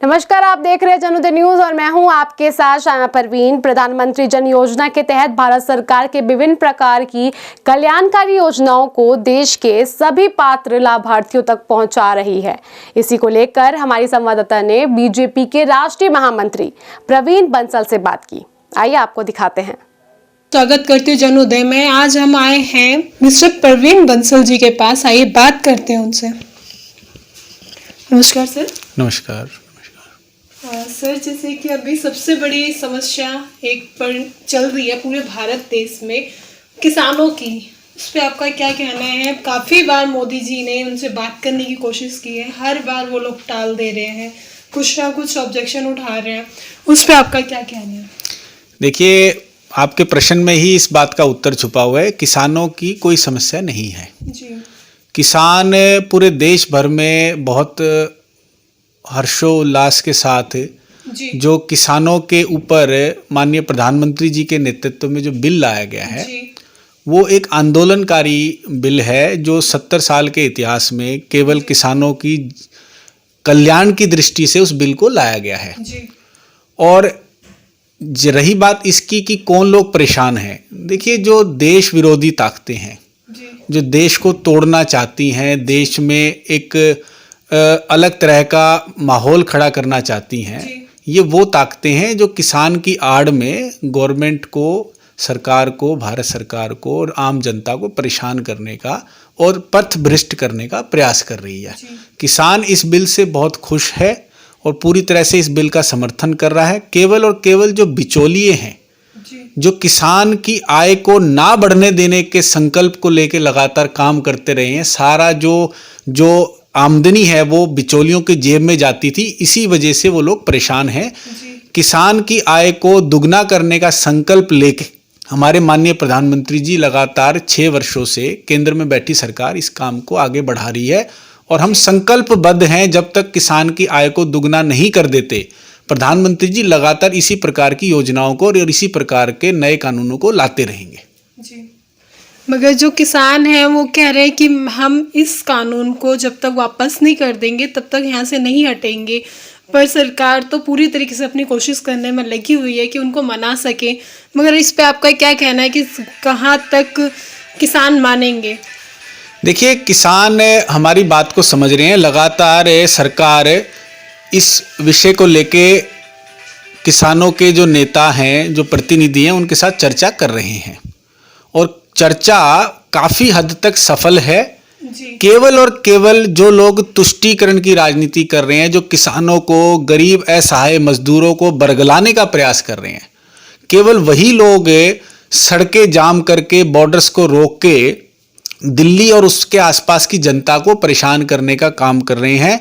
नमस्कार, आप देख रहे हैं जनोदय न्यूज और मैं हूं आपके साथ शाना परवीन। प्रधानमंत्री जन योजना के तहत भारत सरकार के विभिन्न प्रकार की कल्याणकारी योजनाओं को देश के सभी पात्र लाभार्थियों तक पहुंचा रही है। इसी को लेकर हमारी संवाददाता ने बीजेपी के राष्ट्रीय महामंत्री प्रवीण बंसल से बात की। आइए आपको दिखाते हैं। स्वागत करते हैं जनोदय में। आज हम आए हैं मिस्टर प्रवीण बंसल जी के पास। आइए बात करते हैं उनसे। नमस्कार सर। नमस्कार। सर, जैसे कि अभी सबसे बड़ी समस्या एक पर चल रही है पूरे भारत देश में, किसानों की, उस पर आपका क्या कहना है? काफ़ी बार मोदी जी ने उनसे बात करने की कोशिश की है, हर बार वो लोग टाल दे रहे हैं, कुछ ना कुछ ऑब्जेक्शन उठा रहे हैं, उस पर आपका क्या कहना है? देखिए, आपके प्रश्न में ही इस बात का उत्तर छुपा हुआ है। किसानों की कोई समस्या नहीं है जी। किसान पूरे देश भर में बहुत हर्षोल्लास के साथ जी। जो किसानों के ऊपर माननीय प्रधानमंत्री जी के नेतृत्व में जो बिल लाया गया है जी। वो एक आंदोलनकारी बिल है जो 70 साल के इतिहास में केवल किसानों की कल्याण की दृष्टि से उस बिल को लाया गया है। जी। और रही बात इसकी कि कौन लोग परेशान हैं, देखिए, जो देश विरोधी ताकतें हैं, जो देश को तोड़ना चाहती हैं, देश में एक अलग तरह का माहौल खड़ा करना चाहती हैं, ये वो ताकतें हैं जो किसान की आड़ में गवर्नमेंट को, सरकार को, भारत सरकार को और आम जनता को परेशान करने का और पथ भ्रष्ट करने का प्रयास कर रही है। किसान इस बिल से बहुत खुश है और पूरी तरह से इस बिल का समर्थन कर रहा है। केवल और केवल जो बिचौलिए हैं, जो किसान की आय को ना बढ़ने देने के संकल्प को लेकर लगातार काम करते रहे हैं, सारा जो आमदनी है वो बिचौलियों के जेब में जाती थी, इसी वजह से वो लोग परेशान हैं। किसान की आय को दुगना करने का संकल्प लेके हमारे माननीय प्रधानमंत्री जी लगातार 6 वर्षों से केंद्र में बैठी सरकार इस काम को आगे बढ़ा रही है और हम संकल्पबद्ध हैं, जब तक किसान की आय को दुगना नहीं कर देते प्रधानमंत्री जी लगातार इसी प्रकार की योजनाओं को और इसी प्रकार के नए कानूनों को लाते रहेंगे। जी। मगर जो किसान हैं वो कह रहे हैं कि हम इस कानून को जब तक वापस नहीं कर देंगे तब तक यहाँ से नहीं हटेंगे, पर सरकार तो पूरी तरीके से अपनी कोशिश करने में लगी हुई है कि उनको मना सके। मगर इस पे आपका क्या कहना है कि कहाँ तक किसान मानेंगे? देखिए, किसान हमारी बात को समझ रहे हैं। लगातार सरकार इस विषय को लेके किसानों के जो नेता हैं, जो प्रतिनिधि हैं, उनके साथ चर्चा कर रहे हैं और चर्चा काफ़ी हद तक सफल है। केवल और केवल जो लोग तुष्टीकरण की राजनीति कर रहे हैं, जो किसानों को, गरीब असहाय मजदूरों को बरगलाने का प्रयास कर रहे हैं, केवल वही लोग सड़कें जाम करके, बॉर्डर्स को रोक के दिल्ली और उसके आसपास की जनता को परेशान करने का काम कर रहे हैं।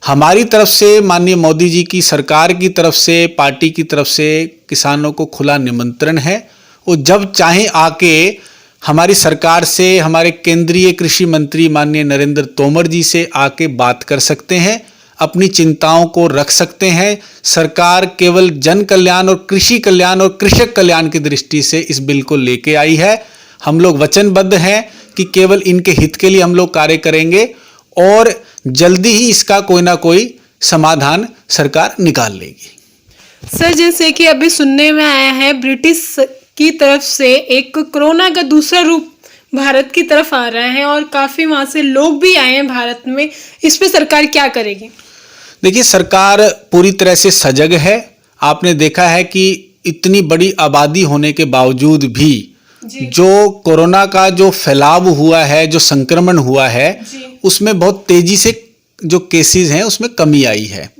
हमारी तरफ से, माननीय मोदी जी की सरकार की तरफ से, पार्टी की तरफ से किसानों को खुला निमंत्रण है। वो जब चाहें आके हमारी सरकार से, हमारे केंद्रीय कृषि मंत्री माननीय नरेंद्र तोमर जी से आके बात कर सकते हैं, अपनी चिंताओं को रख सकते हैं। सरकार केवल जन कल्याण और कृषि कल्याण और कृषक कल्याण की दृष्टि से इस बिल को लेके आई है। हम लोग वचनबद्ध हैं कि केवल इनके हित के लिए हम लोग कार्य करेंगे और जल्दी ही इसका कोई ना कोई समाधान सरकार निकाल लेगी। सर, जैसे कि अभी सुनने में आया है ब्रिटिश की तरफ से एक कोरोना का दूसरा रूप भारत की तरफ आ रहा है और काफ़ी वहाँ से लोग भी आए हैं भारत में, इस पे सरकार क्या करेगी? देखिए, सरकार पूरी तरह से सजग है। आपने देखा है कि इतनी बड़ी आबादी होने के बावजूद भी जो कोरोना का जो फैलाव हुआ है, जो संक्रमण हुआ है, उसमें बहुत तेजी से जो केसेस हैं उसमें कमी आई है।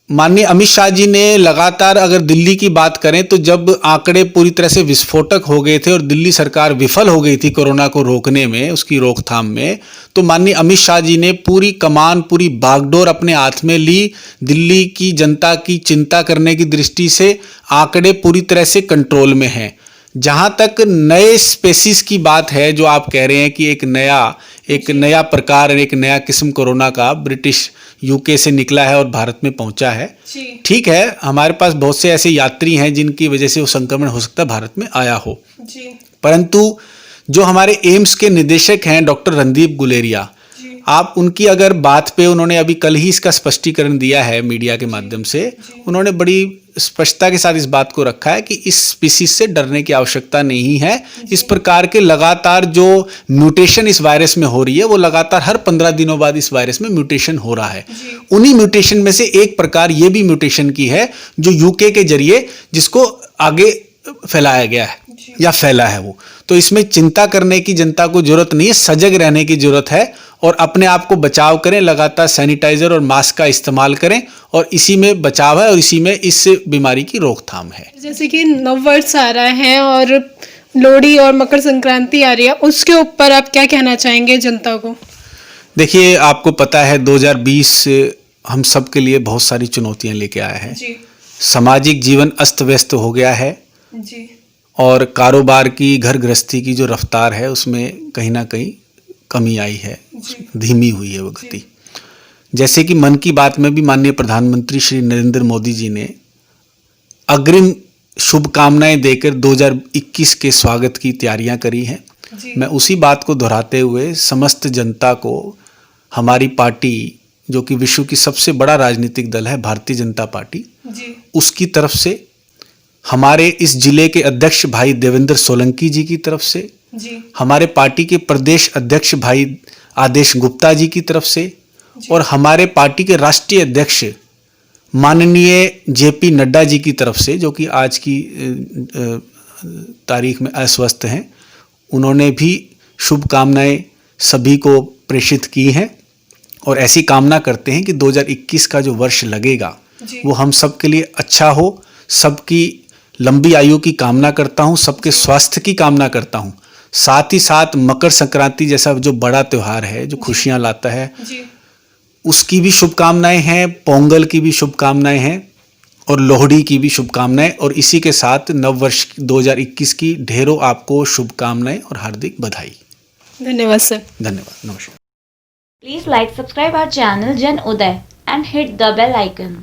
माननीय अमित शाह जी ने लगातार, अगर दिल्ली की बात करें तो जब आंकड़े पूरी तरह से विस्फोटक हो गए थे और दिल्ली सरकार विफल हो गई थी कोरोना को रोकने में, उसकी रोकथाम में, तो माननीय अमित शाह जी ने पूरी कमान, पूरी बागडोर अपने हाथ में ली। दिल्ली की जनता की चिंता करने की दृष्टि से आंकड़े पूरी तरह से कंट्रोल में हैं। जहाँ तक नए स्पेसीज की बात है, जो आप कह रहे हैं कि एक नया प्रकार, एक नया किस्म कोरोना का ब्रिटिश यूके से निकला है और भारत में पहुंचा है, ठीक है, हमारे पास बहुत से ऐसे यात्री हैं जिनकी वजह से वो संक्रमण हो सकता है भारत में आया हो, परंतु जो हमारे एम्स के निदेशक हैं डॉक्टर रणदीप गुलेरिया, आप उनकी अगर बात पे, उन्होंने अभी कल ही इसका स्पष्टीकरण दिया है मीडिया के माध्यम से, उन्होंने बड़ी स्पष्टता के साथ इस बात को रखा है कि इस स्पीसीज से डरने की आवश्यकता नहीं है। इस प्रकार के लगातार जो म्यूटेशन इस वायरस में हो रही है, वो लगातार हर 15 दिनों बाद इस वायरस में म्यूटेशन हो रहा है। उन्हीं म्यूटेशन में से एक प्रकार ये भी म्यूटेशन की है जो यूके के जरिए जिसको आगे फैलाया गया है या फैला है वो। तो इसमें चिंता करने की जनता को जरूरत नहीं है, सजग रहने की जरूरत है और अपने आप को बचाव करें, लगातार सैनिटाइजर और मास्क का इस्तेमाल करें और इसी में बचाव है और इसी में इस बीमारी की रोकथाम है। जैसे कि नववर्ष आ रहा है और लोहड़ी और मकर संक्रांति आ रही है, उसके ऊपर आप क्या कहना चाहेंगे जनता को? देखिए, आपको पता है 2020 हम सब के लिए बहुत सारी चुनौतियां लेके आया है। जी सामाजिक जीवन अस्त व्यस्त हो गया है जी और कारोबार की, घर गृहस्थी की जो रफ्तार है उसमें कहीं ना कहीं कमी आई है, धीमी हुई है वो गति। जैसे कि मन की बात में भी माननीय प्रधानमंत्री श्री नरेंद्र मोदी जी ने अग्रिम शुभकामनाएं देकर 2021 के स्वागत की तैयारियां करी हैं। मैं उसी बात को दोहराते हुए समस्त जनता को हमारी पार्टी, जो कि विश्व की सबसे बड़ा राजनीतिक दल है भारतीय जनता पार्टी, उसकी तरफ से, हमारे इस जिले के अध्यक्ष भाई देवेंद्र सोलंकी जी की तरफ से, हमारे पार्टी के प्रदेश अध्यक्ष भाई आदेश गुप्ता जी की तरफ से और हमारे पार्टी के राष्ट्रीय अध्यक्ष माननीय जेपी नड्डा जी की तरफ से, जो कि आज की तारीख में अस्वस्थ हैं, उन्होंने भी शुभकामनाएं सभी को प्रेषित की हैं और ऐसी कामना करते हैं कि 2021 का जो वर्ष लगेगा वो हम सब के लिए अच्छा हो। सबकी लंबी आयु की कामना करता हूँ, सबके स्वास्थ्य की कामना करता हूँ। साथ ही साथ मकर संक्रांति जैसा जो बड़ा त्यौहार है जो खुशियाँ लाता है, उसकी भी शुभकामनाएं हैं, पोंगल की भी शुभकामनाएं हैं और लोहड़ी की भी शुभकामनाएं और इसी के साथ नववर्ष 2021 की ढेरों आपको शुभकामनाएं और हार्दिक बधाई। धन्यवाद सर। धन्यवाद, नमस्कार। Please like, subscribe our channel Jan Uday and hit the bell icon.